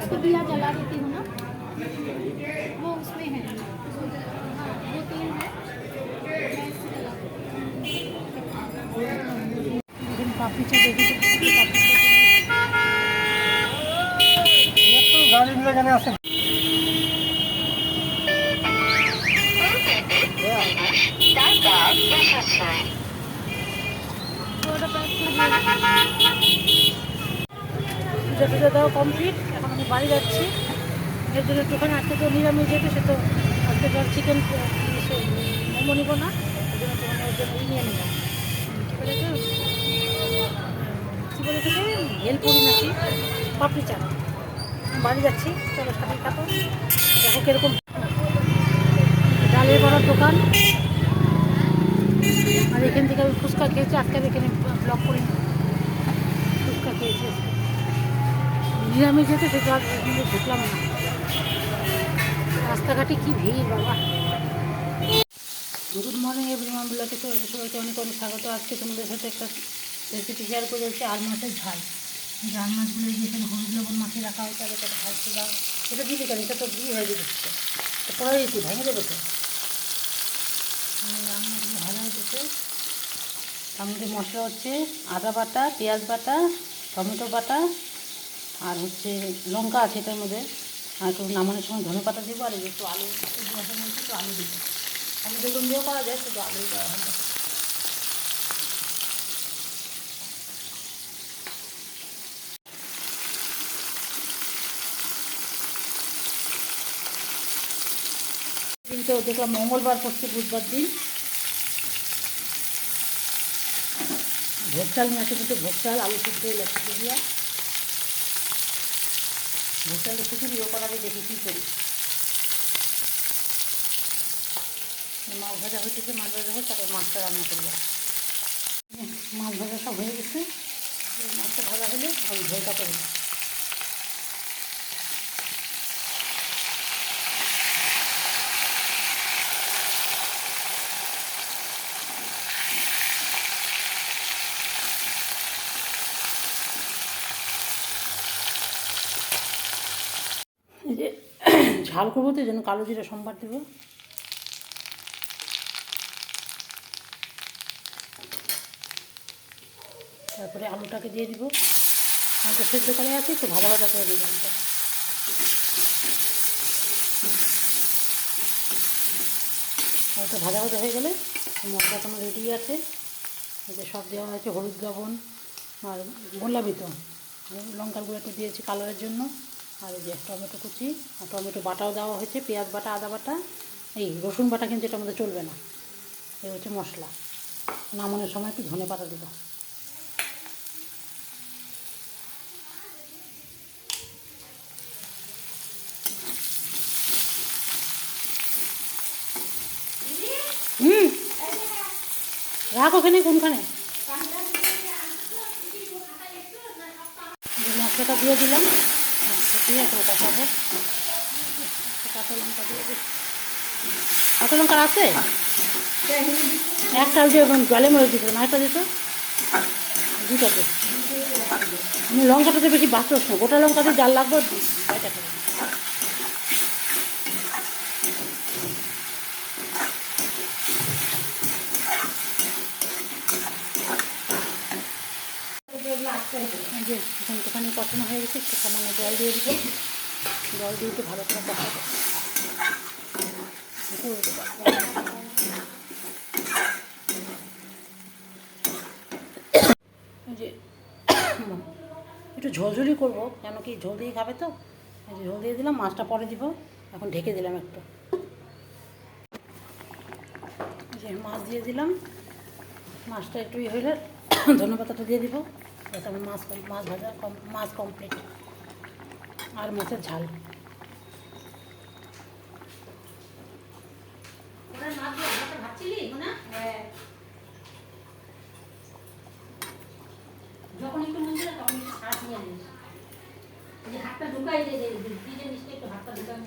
उसको दिया जला देती हूँ ना, वो उसमें है। हाँ, वो तेल है, मैं इससे जला देती हूँ। काफ़ी चीज़ें गाड़ी में लगाने आसे পুজো টুজো দেওয়া কমপ্লিট। এখন আমি বাড়ি যাচ্ছি, এর জন্য একটুখানি আজকে তো নিরামিষ যেহেতু, সে তো আজকে তো চিকেন মোমো নিব না, ওই জন্য তোমার ওর জন্য নিয়ে নিলাম। কী বলে থেকে ভেলপুরি নাকি পাপড়ি চাট। বাড়ি যাচ্ছি, চলো সাথে থাকো, দেখো কীরকম। ডালের বড়ার দোকান, আর এখান থেকে আমি ফুচকা খেয়েছি। আজকে আমি এখানে ব্লগ করি, ফুচকা খেয়েছি নিরামিষ যেতে, সেটা কিন্তু ঢুকলাম না। রাস্তাঘাটে কী ভিড় বাবা। গুড মর্নিং এভরিওয়ান, ব্লগে সবাইকে অনেক অনেক স্বাগত। আজকে তোমাদের সাথে একটা রেসিপি শেয়ার করে হচ্ছে আর মাছের ঝাল। ঝাল মাছগুলো যেখানে হলুদ লবণ মাখিয়ে রাখা হয়েছে, আর এটা ভাজতে দাও। এটা দিলে কেন, এটা তো দিয়ে হয়ে দিচ্ছে, তো পরে দিচ্ছি ভেঙে দেবো তো। রান্নাগুলো ভালো হয়ে গেছে। তার মধ্যে মশলা হচ্ছে আদা বাটা, পেঁয়াজ বাটা, টমেটো বাটা, আর হচ্ছে লঙ্কা আছে এটার মধ্যে। আর একটু নামানোর সময় ধনে পাতা দেবো, আর একটু আলু একটু আলু দেবো। আলু বেগুন দিয়েও করা যায়, শুধু আলুই করা হবে। কিন্তু দেখলাম মঙ্গলবার পড়ছে, বুধবার দিন ভোগ চাল নিয়ে আসে, কিন্তু ভোগ চাল আলু সিদ্ধ লেখা দিয়া ভোগ চালটা খিচুড়ি করাবে, দেখি কী করি। মাছ ভাজা হইতেছে, মাছ ভাজা হোক, তারপর মাছটা রান্না করবো। মাছ ভাজা সব হয়ে গেছে, মাছটা ভাজা হলে এখন ঝোলটা করবো। এই যে ঝাল করবো তো, এই জন্য কালো জিরা সম্বার দেবো। তারপরে আলুটাকে দিয়ে দিব। আলুটা সেদ্ধ করে আছে, একটু ভাজা ভাজা করে দিব আলুটা। আলুটা ভাজা ভাজা হয়ে গেলে মশলাটা আমার রেডি আছে। এই যে সব দেওয়া হয়েছে, হলুদ লবণ আর গোলাপি তো লঙ্কার গুঁড়ো একটু দিয়েছি কালারের জন্য। আর এই যে টমেটো কুচি আর টমেটো বাটাও দেওয়া হয়েছে, পেঁয়াজ বাটা, আদা বাটা, এই রসুন বাটা কিন্তু এটার মধ্যে চলবে না। এই হচ্ছে মশলা। নামানোর সময় একটু ধনে পাতা দেবো। রাখ ওখানে, কোনখানে মশলাটা দিয়ে দিলাম। মশলা দিয়ে এখন কষাবো। কাঁচা লঙ্কা দিয়ে দিই। কাঁচা লঙ্কা আছে একটা, যে জলে মরে দিয়েছিলাম, একটা দিত, দুটা দে। আমি লঙ্কাটাতে বেশি বাঁচস না, গোটা লঙ্কাতে জাল লাগবে এটা করে। যে এখন একটুখানি কষানো হয়ে গেছে, একটু সামান্য জল দিয়ে দিতে, জল দিয়ে একটু ভালো করে কষাবো। যে একটু ঝোলঝুলি করবো, কেন কি ঝোল দিয়ে খাবে তো, ঝোল দিয়ে দিলাম। মাছটা পরে দিব, এখন ঢেকে দিলাম একটু। যে মাছ দিয়ে দিলাম, মাছটা একটু হইলে ধনে পাতাটা দিয়ে দিব। যাতে আমার মাছ ভাজা মাছ কমপ্লিট। আর মাছের ঝাল যখন একটু মন দিলে তখন একটু শ্বাস নিয়ে নিস, যে হাতটা ঢুকাই দিয়ে একটু হাতটা ঢুকানো।